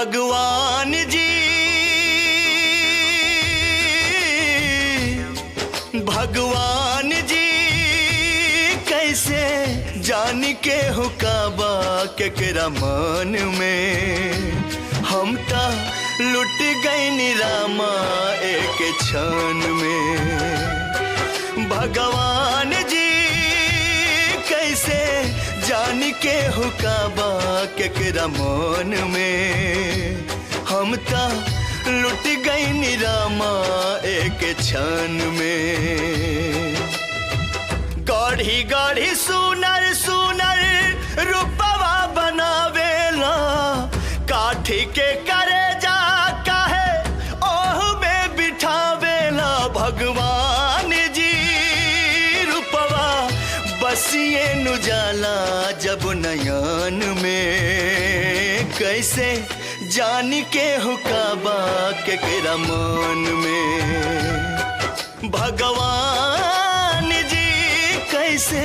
भगवान जी भगवान जी कैसे जान के हुकाबा केकरा मन में हम ता लुट गए रामा एक क्षण में। भगवान जी कैसे जान के हुकाबा केकरा मन में हम ता लुट गई रामा एक क्षण में। गढ़ी गढ़ी सुनर सुनर रूपवा बनावेला काठी के करे जा काहे ओह में बिठावेला। भगवान जी रूपवा बसिए नु जाला जब नयन में कैसे जान के हुकाबा केकरा मन में। भगवान जी कैसे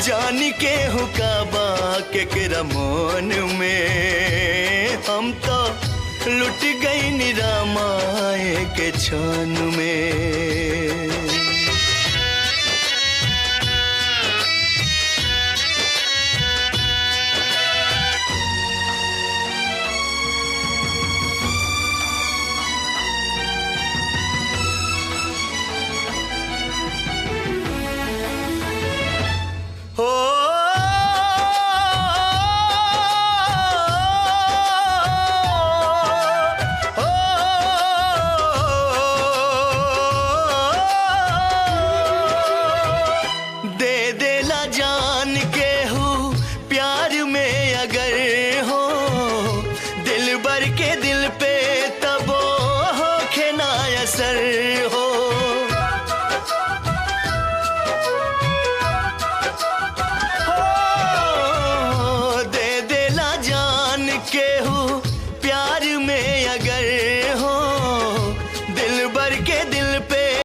जान के हुकाबा केकरा मन में हम तो लुट गई रामा एक क्षण में।